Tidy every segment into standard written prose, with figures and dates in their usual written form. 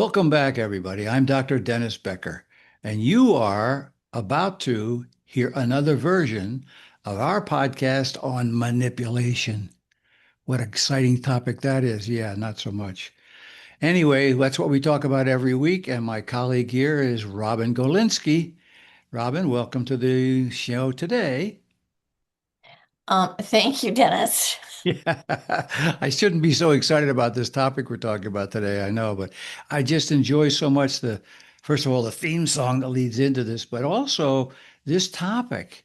Welcome back, everybody. I'm Dr. Dennis Becker, and you are about to hear another version of our podcast on manipulation. What exciting topic that is. Yeah, not so much. Anyway, that's what we talk about every week, and my colleague here is Robin Golinski. Robin, welcome to the show today. Thank you, Dennis. Yeah, I shouldn't be so excited about this topic we're talking about today, I know, but I just enjoy so much first of all, the theme song that leads into this, but also this topic.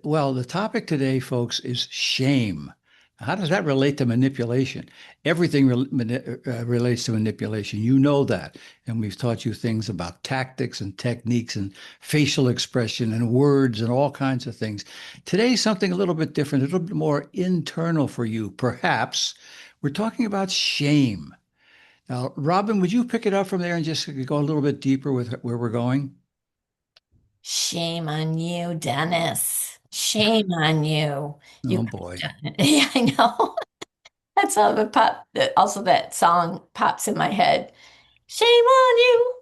Well, the topic today, folks, is shame. How does that relate to manipulation? Everything relates to manipulation. You know that. And we've taught you things about tactics and techniques and facial expression and words and all kinds of things. Today, something a little bit different, a little bit more internal for you, perhaps. We're talking about shame. Now, Robin, would you pick it up from there and just go a little bit deeper with where we're going? Shame on you, Dennis. Shame on you. You Oh, could boy. have done it. Yeah, I know. That's how the pop. Also, that song pops in my head. Shame on you.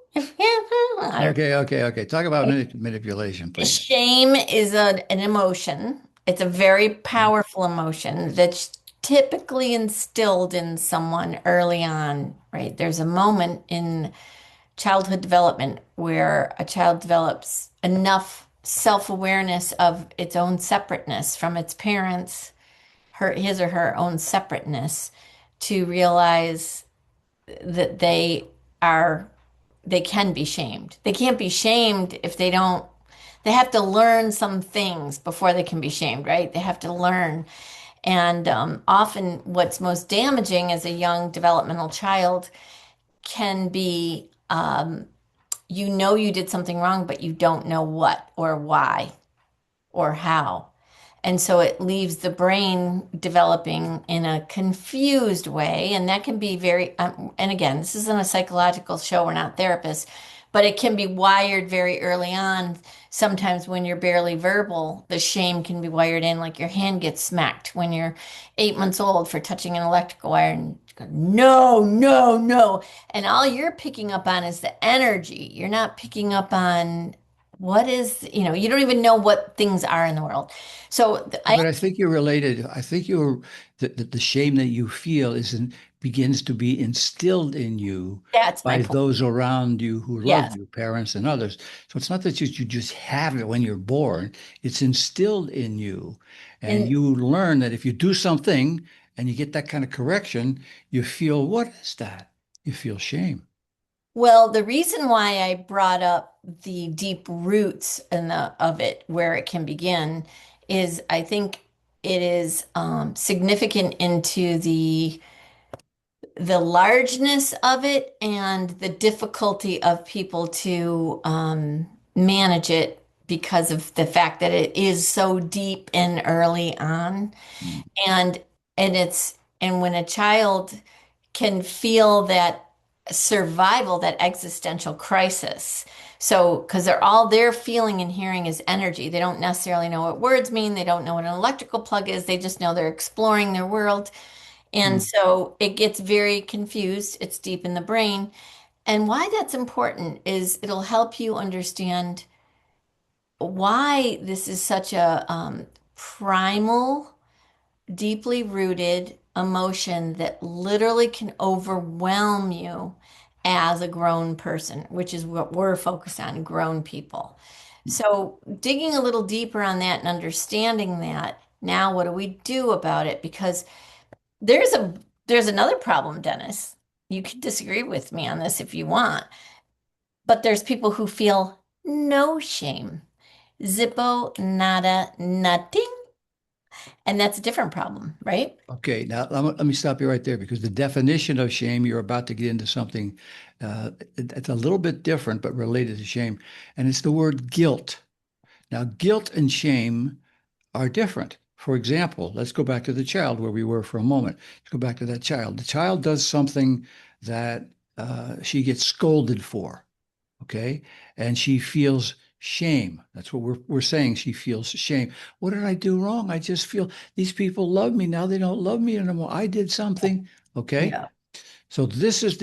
I Okay. Talk about don't manipulation, know. please. Shame is an emotion. It's a very powerful emotion that's typically instilled in someone early on, right? There's a moment in childhood development where a child develops enough self-awareness of its own separateness from its parents, his or her own separateness, to realize that are, they can be shamed. They can't be shamed if they have to learn some things before they can be shamed, right? They have to learn. And often what's most damaging as a young developmental child can be you know you did something wrong, but you don't know what or why or how. And so it leaves the brain developing in a confused way. And that can be and again, this isn't a psychological show, we're not therapists, but it can be wired very early on. Sometimes when you're barely verbal, the shame can be wired in, like your hand gets smacked when you're 8 months old for touching an electrical wire and you go, no, no, no. And all you're picking up on is the energy. You're not picking up on you don't even know what things are in the world. So I But I think you're related. I think the shame that you feel begins to be instilled in you That's my by point. those around you who love Yes. you, parents and others. So it's not that you just have it when you're born. It's instilled in you. And And you learn that if you do something and you get that kind of correction, you feel, what is that? You feel shame. well, the reason why I brought up the deep roots of it, where it can begin, is I think it is significant into the largeness of it and the difficulty of people to manage it because of the fact that it is so deep and early on. Mm. And and when a child can feel that survival, that existential crisis. So, because all they're feeling and hearing is energy. They don't necessarily know what words mean. They don't know what an electrical plug is. They just know they're exploring their world. And Mm. so it gets very confused. It's deep in the brain. And why that's important is it'll help you understand why this is such a primal, deeply rooted emotion that literally can overwhelm you as a grown person, which is what we're focused on, grown people. So, digging a little deeper on that and understanding that, now what do we do about it? Because there's a there's another problem, Dennis. You can disagree with me on this if you want, but there's people who feel no shame. Zippo, nada, nothing. And that's a different problem, right? Okay, now let me stop you right there because the definition of shame, you're about to get into something it's a little bit different, but related to shame, and it's the word guilt. Now, guilt and shame are different. For example, let's go back to the child where we were for a moment. Let's go back to that child. The child does something that she gets scolded for, okay? And she feels shame. That's what we're saying. She feels shame. What did I do wrong? I just feel these people love me. Now they don't love me anymore. I did something, okay? Yeah. So this is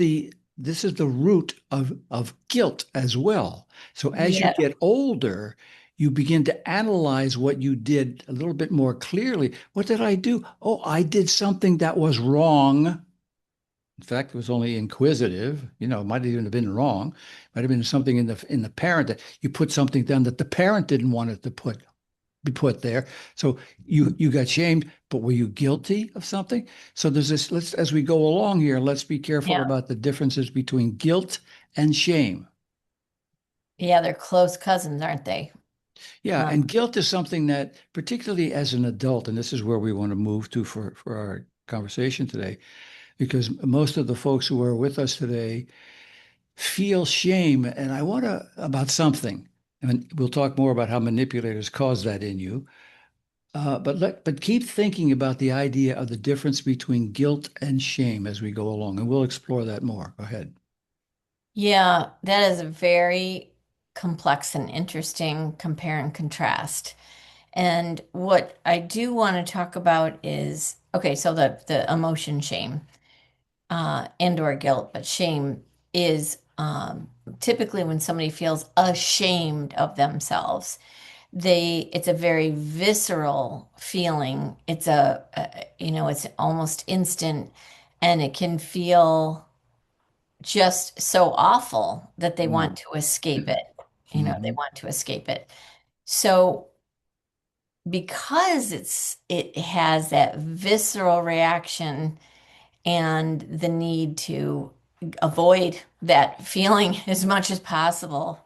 this is the root of guilt as well. So as you Yeah. get older, you begin to analyze what you did a little bit more clearly. What did I do? Oh, I did something that was wrong. In fact, it was only inquisitive. It might even have been wrong. Might have been something in the parent that you put something down that the parent didn't want it to be put there. So you got shamed, but were you guilty of something? So there's this, let's as we go along here, let's be careful Yeah. about the differences between guilt and shame. Yeah, they're close cousins, aren't they? Yeah, Um, and guilt is something that, particularly as an adult, and this is where we want to move to for our conversation today, because most of the folks who are with us today feel shame, and I want to about something. And we'll talk more about how manipulators cause that in you. But keep thinking about the idea of the difference between guilt and shame as we go along, and we'll explore that more. Go ahead. yeah, that is a very complex and interesting compare and contrast. And what I do want to talk about is okay, so the emotion shame and or guilt, but shame is typically when somebody feels ashamed of themselves. It's a very visceral feeling. It's almost instant, and it can feel just so awful that they want Mm. to escape it. They Mhm. want to escape it. So because it has that visceral reaction and the need to avoid that feeling as much as possible.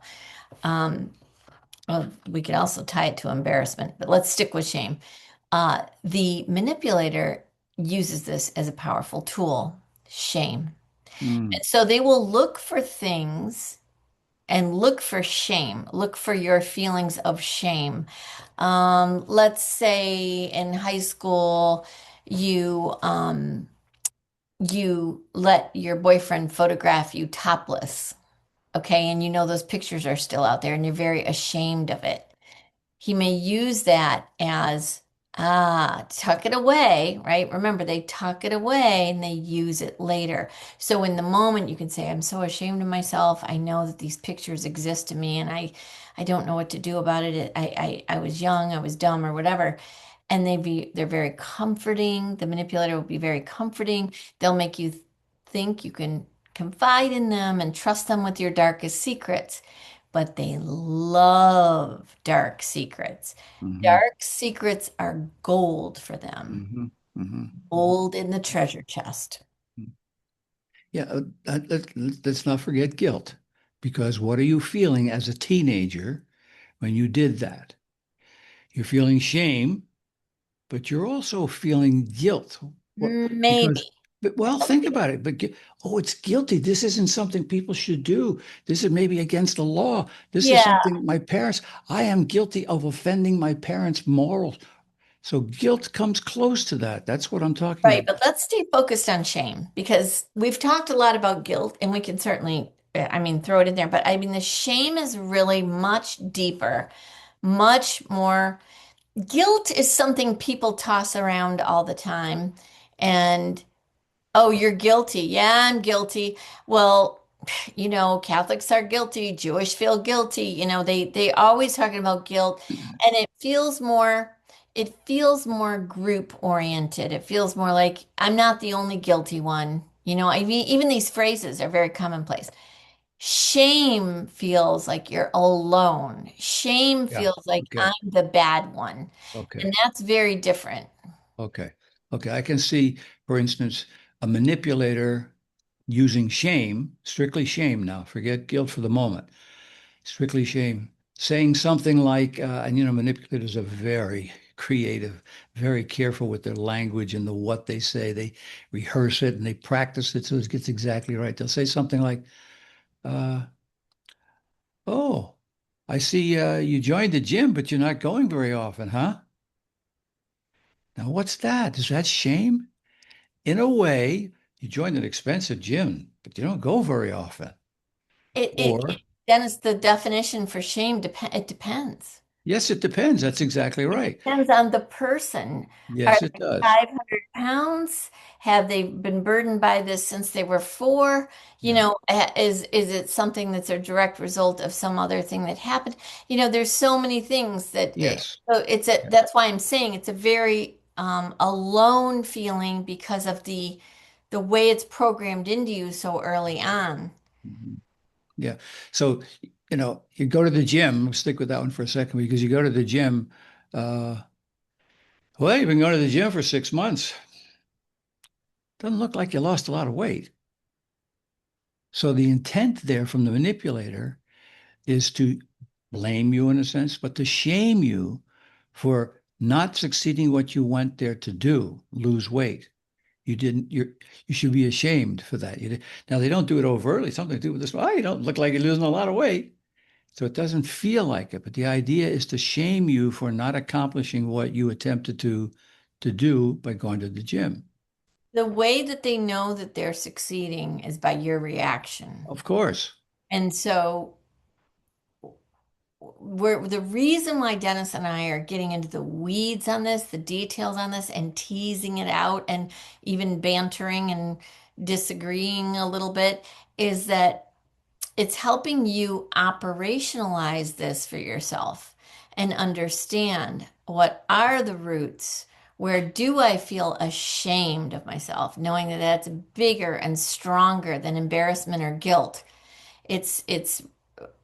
Well, we could also tie it to embarrassment, but let's stick with shame. The manipulator uses this as a powerful tool, shame. Mm. And so they will look for things and look for shame, look for your feelings of shame. Let's say in high school, you let your boyfriend photograph you topless, okay? And you know those pictures are still out there and you're very ashamed of it. He may use that as, tuck it away, right? Remember, they tuck it away and they use it later. So in the moment, you can say, I'm so ashamed of myself. I know that these pictures exist to me and I don't know what to do about it. I was young, I was dumb or whatever. And they're very comforting. The manipulator will be very comforting. They'll make you think you can confide in them and trust them with your darkest secrets, but they love dark secrets. Mhm. Dark secrets are gold for them, Mhm. Mhm. gold in the treasure chest. Mhm. Yeah, let's not forget guilt, because what are you feeling as a teenager when you did that? You're feeling shame, but you're also feeling guilt. What? Because, Maybe. but well, think about it. Oh, it's guilty. This isn't something people should do. This is maybe against the law. This is Yeah, something my parents. I am guilty of offending my parents' morals. So guilt comes close to that. That's what I'm talking right. about. But let's stay focused on shame because we've talked a lot about guilt and we can certainly, I mean, throw it in there. But I mean, the shame is really much deeper, much more. Guilt is something people toss around all the time. And oh, you're guilty. Yeah, I'm guilty. Well, Catholics are guilty, Jewish feel guilty. They always talking about guilt, and it feels more group oriented. It feels more like I'm not the only guilty one. I mean, even these phrases are very commonplace. Shame feels like you're alone. Shame Yeah. feels like Okay. I'm the bad one. Okay. And that's very different. Okay. Okay. I can see, for instance, a manipulator using shame, strictly shame now, forget guilt for the moment, strictly shame, saying something like, and manipulators are very creative, very careful with their language and the what they say. They rehearse it and they practice it so it gets exactly right. They'll say something like, uh, oh, I see you joined the gym, but you're not going very often, huh? Now, what's that? Is that shame? In a way, you joined an expensive gym, but you don't go very often. It Or, Dennis, the definition for shame it depends. Yes, it depends. That's exactly right. Depends on the person. Are Yes, it they does. 500 pounds? Have they been burdened by this since they were four? Yeah. Is it something that's a direct result of some other thing that happened? There's so many things Yes. so Yeah. that's why I'm saying it's a very alone feeling because of the way it's programmed into you so early on. Mhm. Yeah. So, you go to the gym, stick with that one for a second, because you go to the gym, uh, well, you've been going to the gym for 6 months. Doesn't look like you lost a lot of weight. So the intent there from the manipulator is to blame you in a sense, but to shame you for not succeeding what you went there to do, lose weight. You should be ashamed for that. Now they don't do it overtly. Something to do with this. Oh, you don't look like you're losing a lot of weight. So it doesn't feel like it. But the idea is to shame you for not accomplishing what you attempted to do by going to the gym. The way that they know that they're succeeding is by your reaction. Of course. And so the reason why Dennis and I are getting into the weeds on this, the details on this, and teasing it out and even bantering and disagreeing a little bit is that it's helping you operationalize this for yourself and understand what are the roots. Where do I feel ashamed of myself, knowing that that's bigger and stronger than embarrassment or guilt?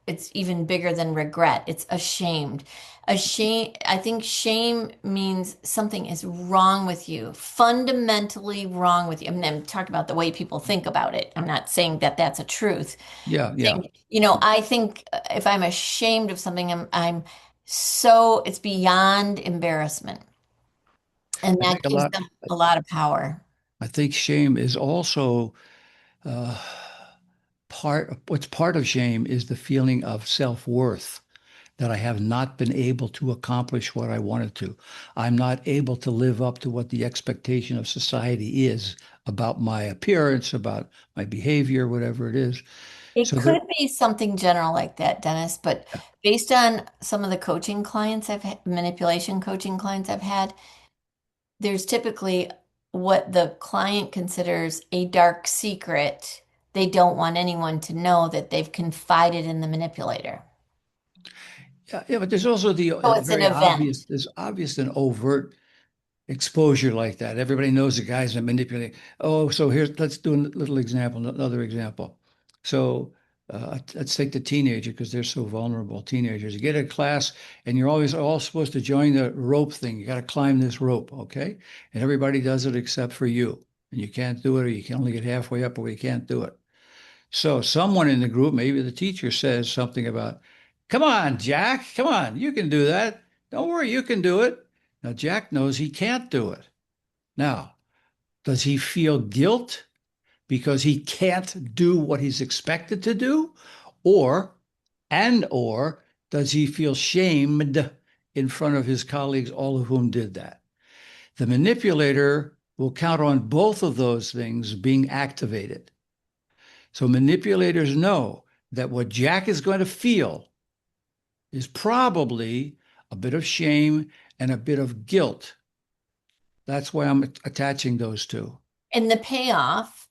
It's even bigger than regret. It's ashamed. I think shame means something is wrong with you, fundamentally wrong with you. I mean, I'm talking about the way people think about it. I'm not saying that that's a truth. Yeah, yeah. I think if I'm ashamed of something, I'm so it's beyond embarrassment. And I that think a gives lot. them a lot of power. I think shame is also uh, what's part of shame is the feeling of self-worth that I have not been able to accomplish what I wanted to. I'm not able to live up to what the expectation of society is about my appearance, about my behavior, whatever it is. It So there, could be something general like that, Dennis, but based on some of the coaching clients I've had, manipulation coaching clients I've had, there's typically what the client considers a dark secret. They don't want anyone to know that they've confided in the manipulator. yeah, yeah, but there's also So the it's an very obvious, event. there's obvious and overt exposure like that. Everybody knows the guys that manipulate. Oh, so let's do a little example, another example. So let's take the teenager because they're so vulnerable. Teenagers, you get a class and you're always all supposed to join the rope thing. You got to climb this rope, okay? And everybody does it except for you. And you can't do it, or you can only get halfway up, or you can't do it. So someone in the group, maybe the teacher, says something about, "Come on, Jack, come on, you can do that. Don't worry, you can do it." Now, Jack knows he can't do it. Now, does he feel guilt because he can't do what he's expected to do? Or, or does he feel shamed in front of his colleagues, all of whom did that? The manipulator will count on both of those things being activated. So manipulators know that what Jack is going to feel is probably a bit of shame and a bit of guilt. That's why I'm attaching those two. And the payoff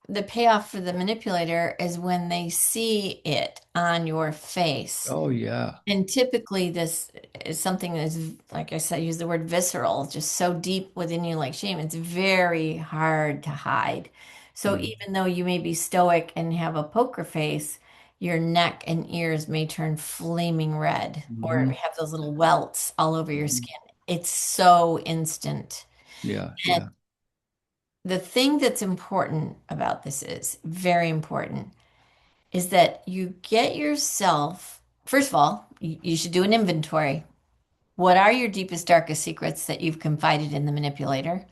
for the manipulator is when they see it on your face. Oh, yeah. And typically, this is something that's, like I said, use the word visceral, just so deep within you, like shame. It's very hard to hide. So Mm-hmm. even though you may be stoic and have a poker face, your neck and ears may turn flaming red or Mm-hmm. have those little welts all over your Mm-hmm. skin. It's so instant. Yeah, And yeah. the thing that's important about this is very important is that you get yourself, first of all, you should do an inventory. What are your deepest, darkest secrets that you've confided in the manipulator?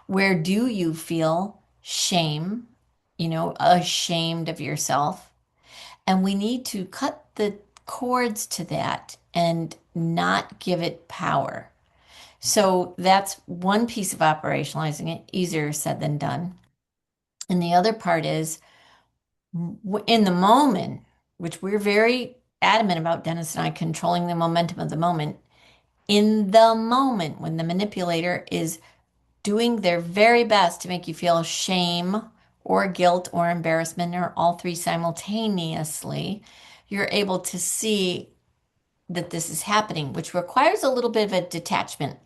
Where do you feel shame, ashamed of yourself? And we need to cut the cords to that and not give it power. So that's one piece of operationalizing it, easier said than done. And the other part is in the moment, which we're very adamant about, Dennis and I, controlling the momentum of the moment. in the moment when the manipulator is doing their very best to make you feel shame or guilt or embarrassment or all three simultaneously, you're able to see that this is happening, which requires a little bit of a detachment.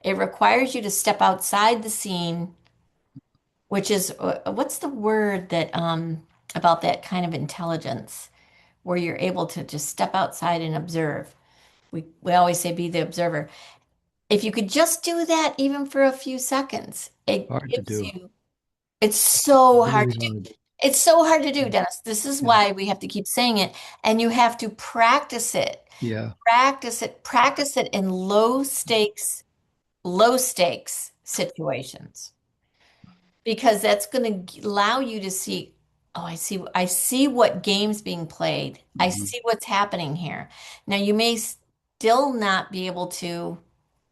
It requires you to step outside the scene, which is what's the word that about that kind of intelligence where you're able to just step outside and observe. We always say be the observer. If you could just do that even for a few seconds, it Hard to gives do. you, it's so hard Really to hard. do. It's so hard to do, Dennis. This is Yeah. why we have to keep saying it, and you have to practice it. Yeah. Practice it in low stakes situations because that's going to allow you to see, oh, I see what game's being played. I Mhm. see what's happening here. Now you may still not be able to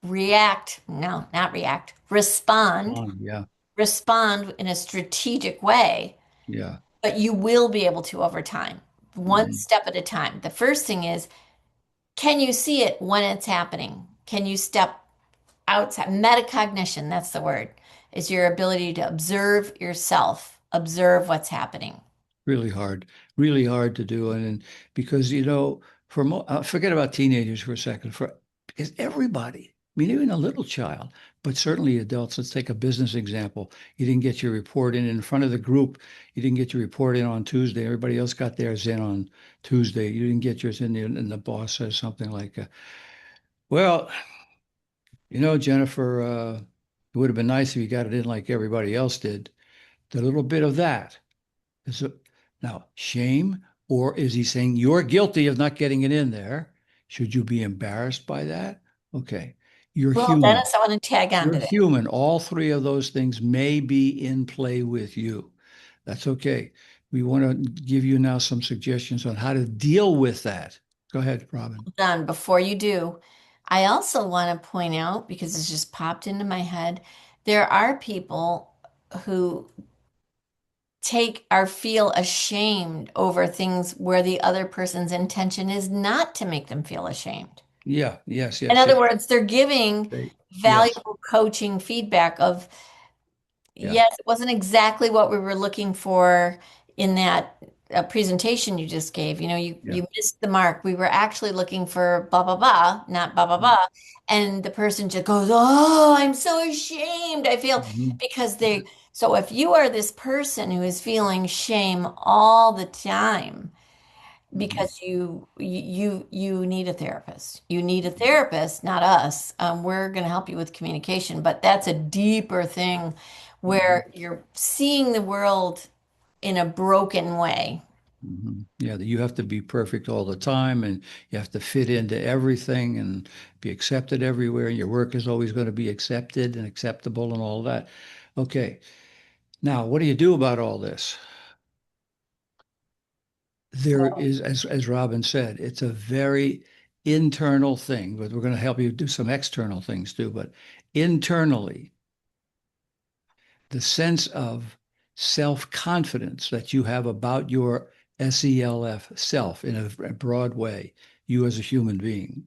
react, no, not react, Yeah. respond in a strategic way, Yeah. but you will be able to over time, one Mhm. step at a time. The first thing is, can you see it when it's happening? Can you step outside? Metacognition, that's the word, is your ability to observe yourself, observe what's happening. Really hard to do. And because, forget about teenagers for a second, because everybody, I mean, even a little child, but certainly adults. Let's take a business example. You didn't get your report in front of the group. You didn't get your report in on Tuesday. Everybody else got theirs in on Tuesday. You didn't get yours in, and the boss says something like, well, Jennifer, it would have been nice if you got it in like everybody else did. The little bit of that. Is it, now, shame, or is he saying you're guilty of not getting it in there? Should you be embarrassed by that? Okay. You're Well, human. Dennis, I want to tag on You're to that. human. All three of those things may be in play with you. That's okay. We want to give you now some suggestions on how to deal with that. Go ahead, Robin. Done. Before you do, I also want to point out, because it's just popped into my head, there are people who take or feel ashamed over things where the other person's intention is not to make them feel ashamed. Yeah, yes, In yes, other yes. words, they're giving Yes, valuable coaching feedback of, yeah. yes, it wasn't exactly what we were looking for in that presentation you just gave. Yeah. You missed the mark. We were actually looking for blah, blah, blah, not blah, blah, blah. And the person just goes, oh, I'm so ashamed. I feel Mhm. because so if you are this person who is feeling shame all the time, Mhm. because you need a therapist. You need a therapist, not us. We're going to help you with communication, but that's a deeper thing Mhm. where you're seeing the world in a broken way. Yeah, that you have to be perfect all the time and you have to fit into everything and be accepted everywhere. And your work is always going to be accepted and acceptable and all that. Okay. Now, what do you do about all this? There is, as Robin said, it's a very internal thing, but we're going to help you do some external things too. But internally, the sense of self-confidence that you have about your SELF, self, in a broad way, you as a human being.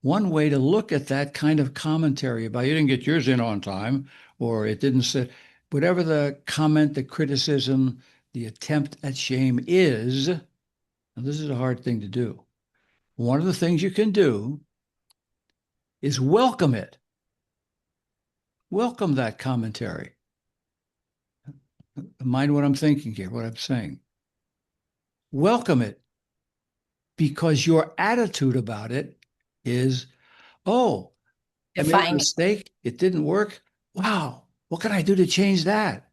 One way to look at that kind of commentary about you didn't get yours in on time, or it didn't sit, whatever the comment, the criticism, the attempt at shame is, and this is a hard thing to do. One of the things you can do is welcome it. Welcome that commentary. Mind what I'm thinking here, what I'm saying. Welcome it because your attitude about it is, oh, I made a Define. mistake. It didn't work. Wow. What can I do to change that?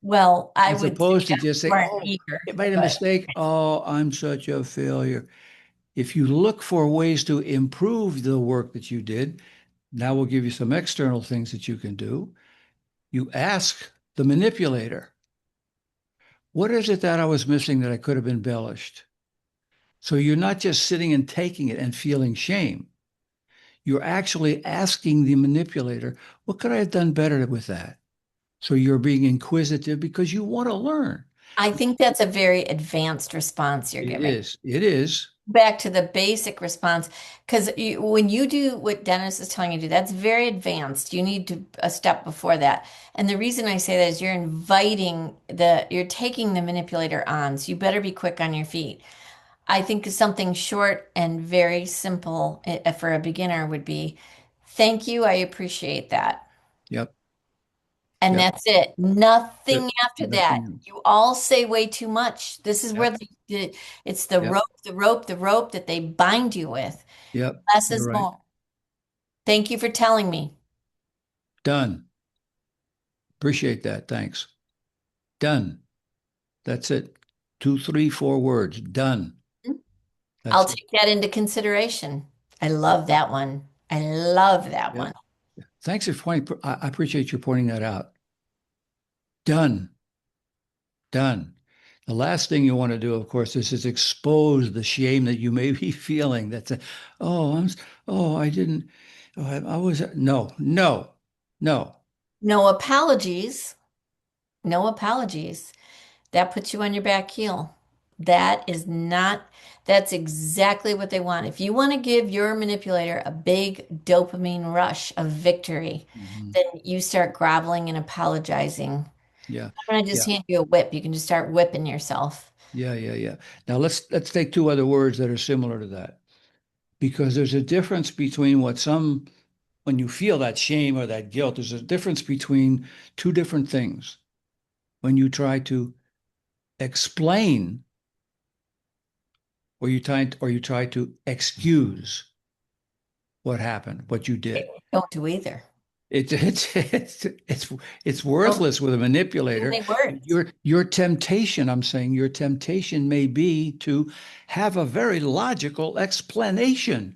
Well, I As would opposed to suggest just you say, weren't oh, eager, I made a but mistake. Oh, I'm such a failure. If you look for ways to improve the work that you did, now we'll give you some external things that you can do. You ask the manipulator, what is it that I was missing that I could have embellished? So you're not just sitting and taking it and feeling shame. You're actually asking the manipulator, what could I have done better with that? So you're being inquisitive because you want to learn. I think that's a very advanced response you're It giving. is. It is. back to the basic response because when you do what Dennis is telling you to do, that's very advanced. You need to a step before that. And the reason I say that is you're taking the manipulator on, so you better be quick on your feet. I think something short and very simple for a beginner would be, thank you, I appreciate that. Yep. And Yep. that's it. Yep. Nothing after that. Nothing else. You all say way too much. This is where Yep. it's the Yep. rope that they bind you with. Yep. Less You're is right. more. Thank you for telling me. Done. Appreciate that. Thanks. Done. That's it. Two, three, four words. Done. I'll That's it. take that into consideration. I love that one. I love that Yep. one. Thanks for pointing. I appreciate you pointing that out. Done. Done. The last thing you want to do, of course, is expose the shame that you may be feeling. Oh, oh, I didn't, oh, I was, no, no, no. No apologies. No apologies. That puts you on your back heel. That is not, that's exactly what they want. If you want to give your manipulator a big dopamine rush of victory, Mhm. then you start groveling and apologizing. Yeah, I'm going to just yeah, hand you a whip. You can just start whipping yourself. yeah, yeah, yeah. Now let's take two other words that are similar to that because there's a difference between when you feel that shame or that guilt, there's a difference between two different things. When you try to explain or you try to excuse what happened, what you Okay, did. don't do either. It's Don't worthless with a do manipulator. any words. Your temptation, I'm saying, your temptation may be to have a very logical explanation of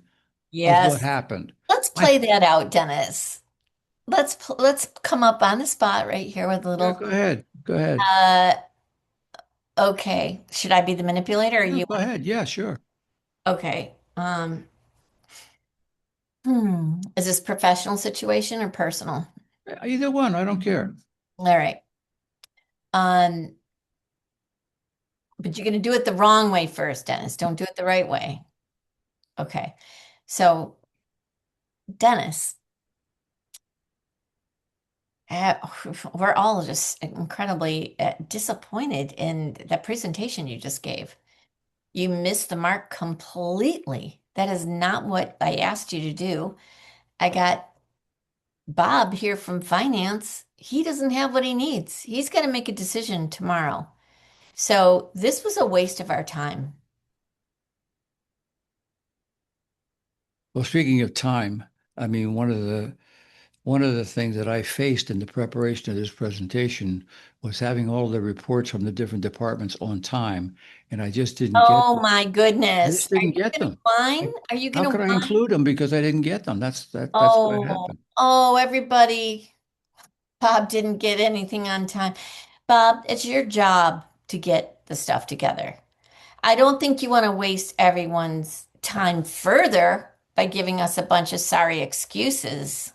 what Yes. happened. Let's I play that out, Dennis. Let's come up on the spot right here with a Yeah, little go ahead. Go ahead. uh okay. Should I be the manipulator or Yeah, you? go ahead. Yeah, sure. Okay. Is this professional situation or personal? Either one, I don't care. All right. Um, but you're going to do it the wrong way first, Dennis. Don't do it the right way. Okay. So, Dennis, uh, we're all just incredibly disappointed in the presentation you just gave. You missed the mark completely. That is not what I asked you to do. I got Bob here from finance. He doesn't have what he needs. He's got to make a decision tomorrow. So this was a waste of our time. Well, speaking of time, I mean, one of the things that I faced in the preparation of this presentation was having all the reports from the different departments on time, and I just didn't get Oh them. my I goodness. just Are didn't you get gonna them. whine? I, Are you how gonna could I whine? include them because I didn't get them? That's what Oh, happened. oh, everybody. Bob didn't get anything on time. Bob, it's your job to get the stuff together. I don't think you want to waste everyone's time further by giving us a bunch of sorry excuses.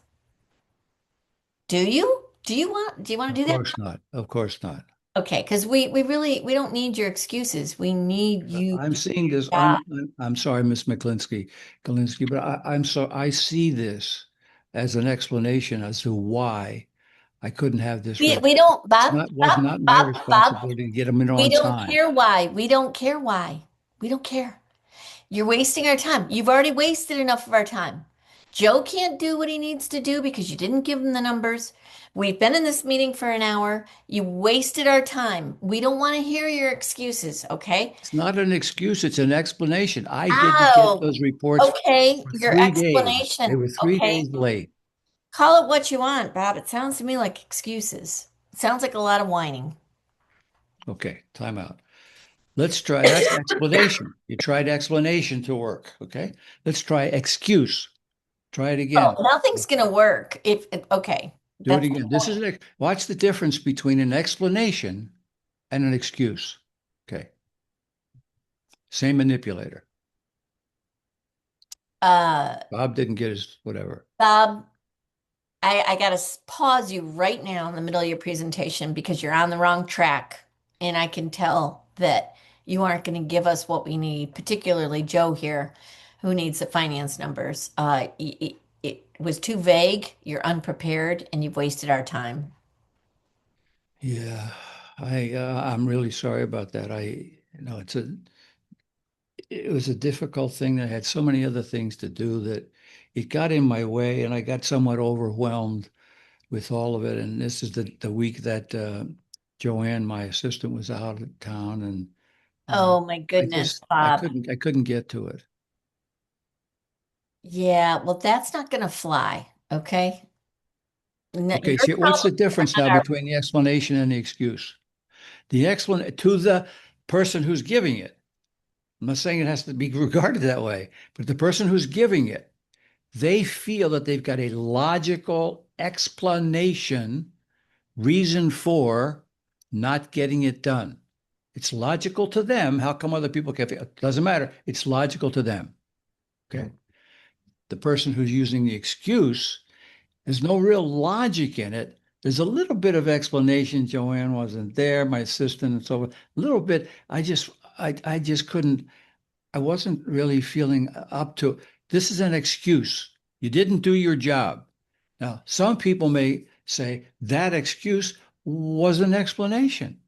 Do you? Do you want to Of do that? course not. Of course not. Okay, because we really we don't need your excuses. We need you I'm to do seeing your this. job. I'm sorry, Miss Galinsky, but I see this as an explanation as to why I couldn't have this ready. We don't, It's Bob, not was Bob, not my Bob, Bob. responsibility to get them in We on don't time. care why. We don't care why. We don't care. You're wasting our time. You've already wasted enough of our time. Joe can't do what he needs to do because you didn't give him the numbers. We've been in this meeting for an hour. You wasted our time. We don't want to hear your excuses, okay? It's not an excuse, it's an explanation. I didn't get Oh, those reports okay. for Your 3 days. They explanation. were three Okay. days late. Call it what you want, Bob. It sounds to me like excuses. It sounds like a lot of whining. Okay, time out. Let's try that's explanation. You tried explanation to work. Okay. Let's try excuse. Try it Oh, again. nothing's gonna work okay. Do it That's the again. This is point. watch the difference between an explanation and an excuse. Okay. Same manipulator. Uh, Bob didn't get his whatever. Bob, I gotta pause you right now in the middle of your presentation because you're on the wrong track. And I can tell that You aren't going to give us what we need, particularly Joe here, who needs the finance numbers. It was too vague, you're unprepared, and you've wasted our time. Yeah, I'm really sorry about that. It was a difficult thing. I had so many other things to do that it got in my way, and I got somewhat overwhelmed with all of it. And this is the week that Joanne, my assistant, was out of town, and uh, Oh my goodness, Bob. I couldn't get to it. Yeah, well, that's not going to fly, okay? Okay, Your see, what's the problems are difference not now our. between the explanation and the excuse? The explanation to the person who's giving it. I'm not saying it has to be regarded that way, but the person who's giving it, they feel that they've got a logical explanation, reason for not getting it done. It's logical to them. How come other people can't feel? It doesn't matter. It's logical to them. Okay. The person who's using the excuse, there's no real logic in it. There's a little bit of explanation. Joanne wasn't there, my assistant, and so on. A little bit. I just couldn't. I wasn't really feeling up to. This is an excuse. You didn't do your job. Now, some people may say that excuse was an explanation.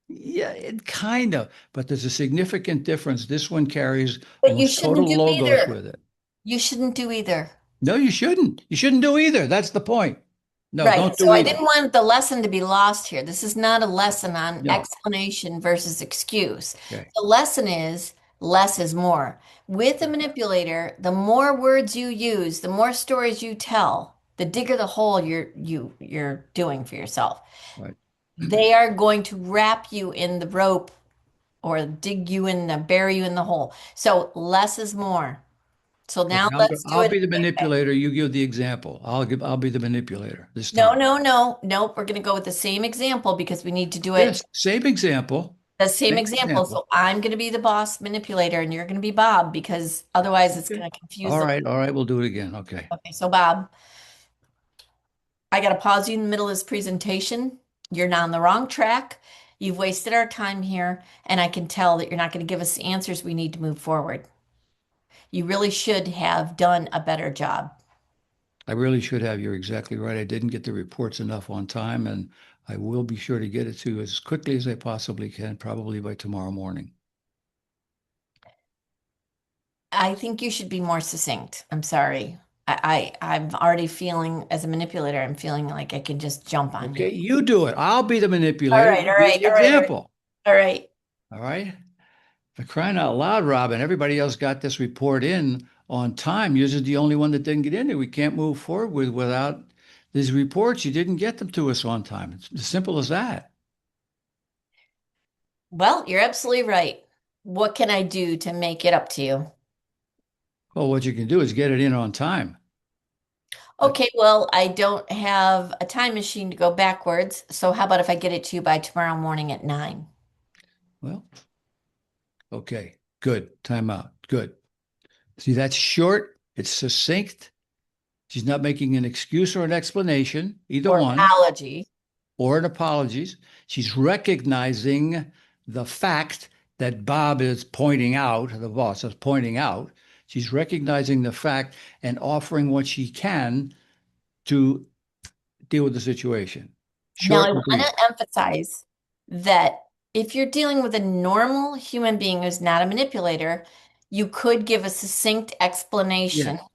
Yeah, it kind of, but there's a significant difference. This one carries But you almost shouldn't total do logos either. with it. You shouldn't do either. No, you shouldn't. You shouldn't do either. That's the point. No, Right. don't So do I either. didn't want the lesson to be lost here. This is not a lesson on No. explanation versus excuse. Okay. The lesson is less is more. With a manipulator, the more words you use, the more stories you tell, the digger the hole you're doing for yourself. Right. They are going to wrap you in the rope or dig you in the bury you in the hole. So less is more. So now Okay. let's do I'll it be the the right way. manipulator. You give the example. I'll be the manipulator this No, time. no, no, nope. We're going to go with the same example because we need to do it Yes. Same example. the same Same example. example. So I'm going to be the boss manipulator and you're going to be Bob because otherwise it's Okay. going to confuse All the. right. All right. We'll do it again. Okay. Okay, so Bob, I got to pause you in the middle of this presentation. You're not on the wrong track. You've wasted our time here, and I can tell that you're not going to give us the answers we need to move forward. You really should have done a better job. I really should have. You're exactly right. I didn't get the reports enough on time, and I will be sure to get it to you as quickly as I possibly can, probably by tomorrow morning. I think you should be more succinct. I'm sorry. I'm already feeling, as a manipulator, I'm feeling like I can just jump on you. Okay, you do it. I'll be the All manipulator. right, You all give right, the all right, all right. example. All right. All right. For crying out loud, Robin, everybody else got this report in on time. You're just the only one that didn't get in there. We can't move forward without these reports. You didn't get them to us on time. It's as simple as that. Well, you're absolutely right. What can I do to make it up to you? Well, what you can do is get it in on time. That, Okay, well, I don't have a time machine to go backwards. So how about if I get it to you by tomorrow morning at 9? well, okay, good. Time out. Good. See, that's short. It's succinct. She's not making an excuse or an explanation, either Or one, apology. or an apologies. She's recognizing the fact that Bob is pointing out, the boss is pointing out. She's recognizing the fact and offering what she can to deal with the situation. Now, I Short and want sweet. to emphasize that if you're dealing with a normal human being who's not a manipulator, you could give a succinct explanation Yes.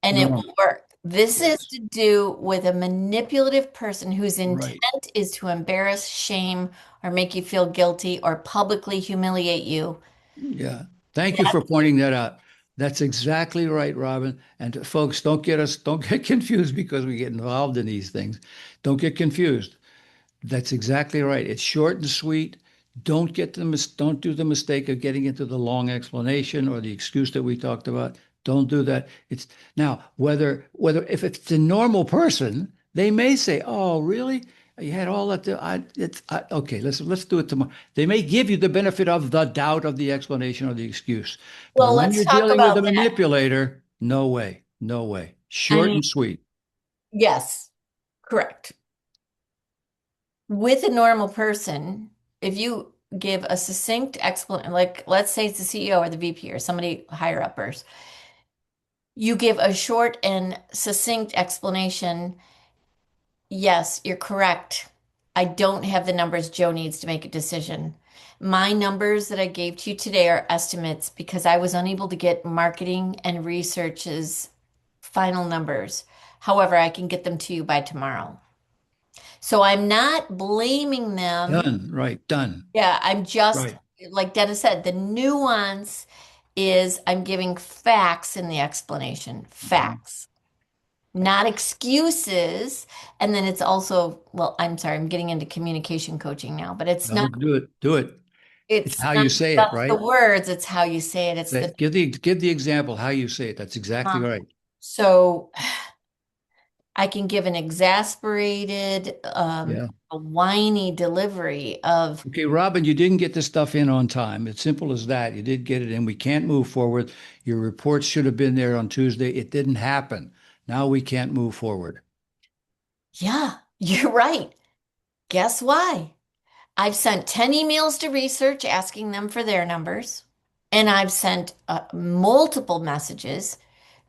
and it Normal. will work. This is Yes. to do with a manipulative person whose Right. intent is to embarrass, shame, or make you feel guilty or publicly humiliate you. Yeah. Thank you for That's pointing that out. That's exactly right, Robin. And folks, don't get confused because we get involved in these things. Don't get confused. That's exactly right. It's short and sweet. Don't do the mistake of getting into the long explanation or the excuse that we talked about. Don't do that. It's now whether if it's a normal person, they may say, "Oh, really? You had all that." Okay, let's do it tomorrow. They may give you the benefit of the doubt of the explanation or the excuse, but well, when let's you're talk dealing with a about that. manipulator, no way, no way. I Short mean, and sweet. yes, correct. With a normal person, if you give a succinct explanation, like let's say it's the CEO or the VP or somebody higher uppers. You give a short and succinct explanation. Yes, you're correct. I don't have the numbers Joe needs to make a decision. My numbers that I gave to you today are estimates because I was unable to get marketing and research's final numbers. However, I can get them to you by tomorrow. So I'm not blaming them. Done. Right. Done. Yeah, I'm just, Right. like Dennis said, the nuance is I'm giving facts in the explanation. Mhm. Facts, not excuses. And then it's also, well, I'm sorry, I'm getting into communication coaching now, but No, do it. Do it. It's it's how not you say it, just the right? words, it's how you say it. It's the Give the example how you say it. That's exactly uh, right. so I can give an exasperated, Yeah. a whiny delivery of, Okay, Robin, you didn't get the stuff in on time. It's simple as that. You did get it in. We can't move forward. Your reports should have been there on Tuesday. It didn't happen. Now we can't move forward. yeah, you're right. Guess why? I've sent 10 emails to research asking them for their numbers, and I've sent multiple messages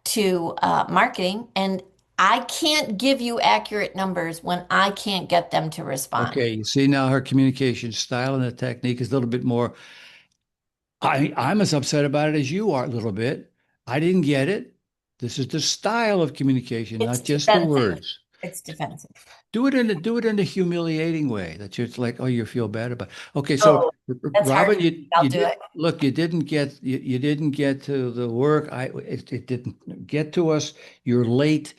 to marketing, and I can't give you accurate numbers when I can't get them to respond. Okay, you see now her communication style and the technique is a little bit more. I'm as upset about it as you are a little bit. I didn't get it. This is the style of communication, It's not just the defensive. words. It's defensive. Do it in a humiliating way that you're like, oh, you feel bad about. Okay, so Oh, that's hard Robin, for me. you I'll do did it. look, you didn't get to the work. It didn't get to us. You're late.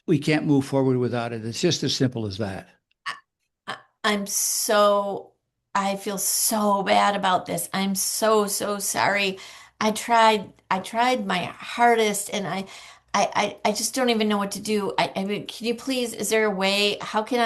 We can't move forward without it. It's just as simple as that. I, I'm so, I feel so bad about this. I'm so, so sorry. I tried my hardest and I just don't even know what to do. I mean, can you please, is there a way, how can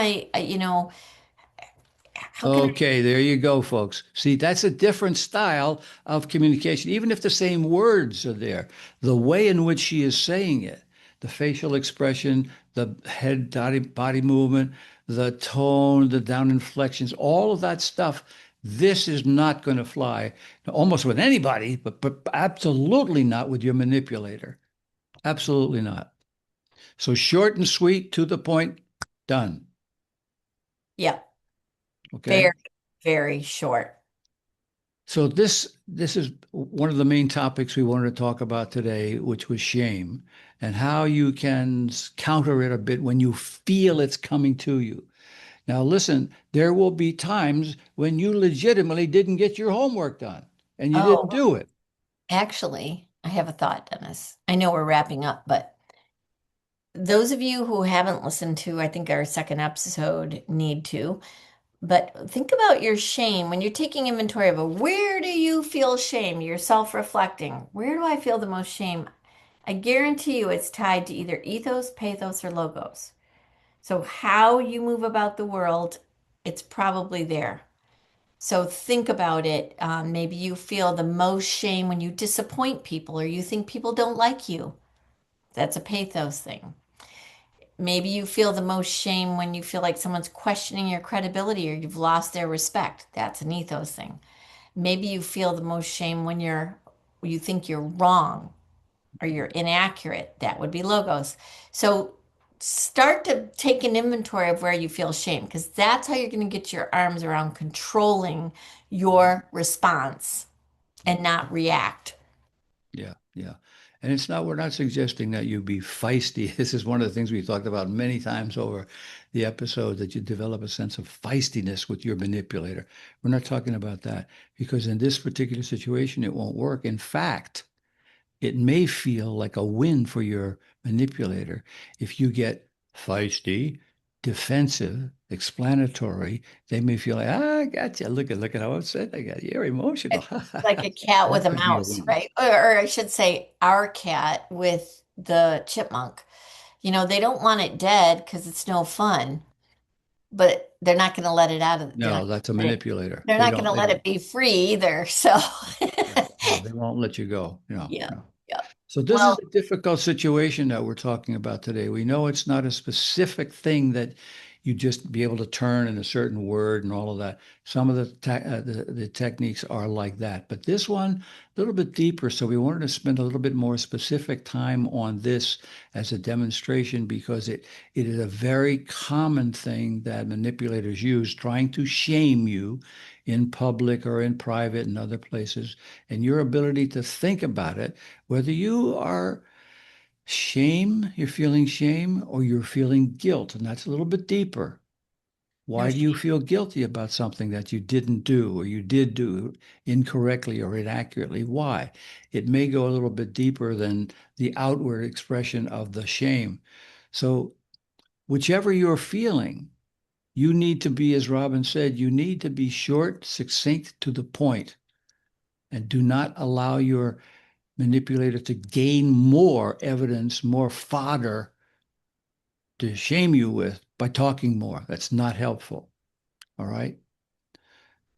how can I, Okay, there you go, folks. See, that's a different style of communication, even if the same words are there. The way in which she is saying it, the facial expression, the head body movement, the tone, the down inflections, all of that stuff, this is not going to fly almost with anybody, but absolutely not with your manipulator. Absolutely not. So short and sweet, to the point, done. yeah, very, Okay. very short. So this is one of the main topics we wanted to talk about today, which was shame and how you can counter it a bit when you feel it's coming to you. Now, listen, there will be times when you legitimately didn't get your homework done and you didn't Oh, do it. actually, I have a thought, Dennis. I know we're wrapping up, but those of you who haven't listened to, I think, our second episode need to. But think about your shame when you're taking inventory of where do you feel shame? You're self-reflecting. Where do I feel the most shame? I guarantee you it's tied to either ethos, pathos, or logos. So how you move about the world, it's probably there. So think about it. Maybe you feel the most shame when you disappoint people or you think people don't like you. That's a pathos thing. Maybe you feel the most shame when you feel like someone's questioning your credibility or you've lost their respect. That's an ethos thing. Maybe you feel the most shame when you think you're wrong or you're inaccurate. That would be logos. So start to take an inventory of where you feel shame because that's how you're going to get your arms around controlling your response and not react. Yeah, yeah. And we're not suggesting that you be feisty. This is one of the things we talked about many times over the episode, that you develop a sense of feistiness with your manipulator. We're not talking about that because in this particular situation, it won't work. In fact, it may feel like a win for your manipulator if you get feisty, defensive, explanatory. They may feel like, I got you. Look at how upset I got. You're emotional. Like a cat with That a could be a mouse, win. right? Or I should say, our cat with the chipmunk. They don't want it dead because it's no fun, but they're not going to let it out of, No, that's a manipulator. they're They not going don't. to They let don't. it be free either. So, Yeah, no, they won't let you go. yeah, yeah. So this is Well, a difficult situation that we're talking about today. We know it's not a specific thing that you just be able to turn in a certain word and all of that. Some of the techniques are like that, but this one a little bit deeper. So we wanted to spend a little bit more specific time on this as a demonstration because it is a very common thing that manipulators use, trying to shame you in public or in private and other places, and your ability to think about it, whether you are you're feeling shame, or you're feeling guilt. And that's a little bit deeper. No Why do you shame. feel guilty about something that you didn't do or you did do incorrectly or inaccurately? Why? It may go a little bit deeper than the outward expression of the shame. So, whichever you're feeling, you need to be, as Robin said, you need to be short, succinct, to the point, and do not allow your manipulator to gain more evidence, more fodder to shame you with by talking more. That's not helpful. All right.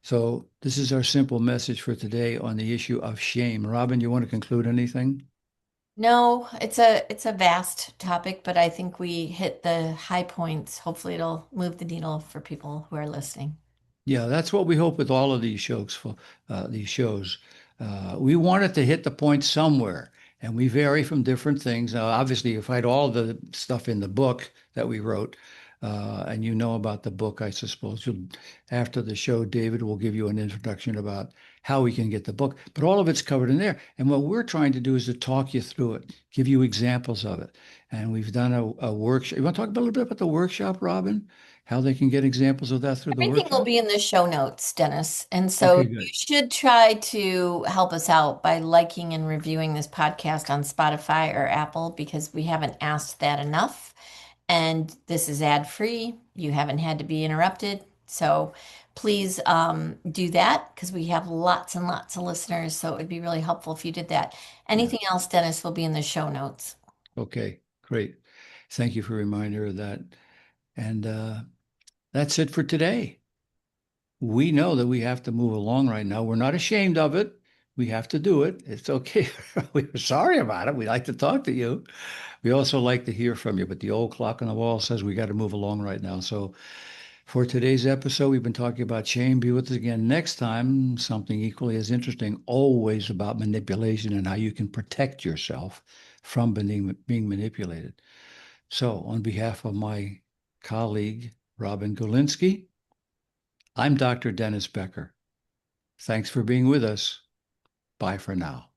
So this is our simple message for today on the issue of shame. Robin, you want to conclude anything? No, it's a vast topic, but I think we hit the high points. Hopefully it'll move the needle for people who are listening. Yeah, that's what we hope with all of these shows. For these shows, we want it to hit the point somewhere, and we vary from different things. Obviously, you've had all the stuff in the book that we wrote, and you know about the book, I suppose. After the show, David will give you an introduction about how we can get the book. But all of it's covered in there. And what we're trying to do is to talk you through it, give you examples of it. And we've done a workshop. You want to talk a little bit about the workshop, Robin? How they can get examples of that through the Everything will workshop? be in the show notes, Dennis. And so Okay, you good. should try to help us out by liking and reviewing this podcast on Spotify or Apple because we haven't asked that enough. And this is ad free. You haven't had to be interrupted. So please do that because we have lots and lots of listeners. So it would be really helpful if you did that. Yeah. Anything else, Dennis, will be in the show notes. Okay, great. Thank you for a reminder of that. And that's it for today. We know that we have to move along right now. We're not ashamed of it. We have to do it. It's okay. We're sorry about it. We like to talk to you. We also like to hear from you, but the old clock on the wall says we got to move along right now. So for today's episode, we've been talking about shame. Be with us again next time. Something equally as interesting, always about manipulation and how you can protect yourself from being manipulated. So, on behalf of my colleague, Robin Golinski, I'm Dr. Dennis Becker. Thanks for being with us. Bye for now.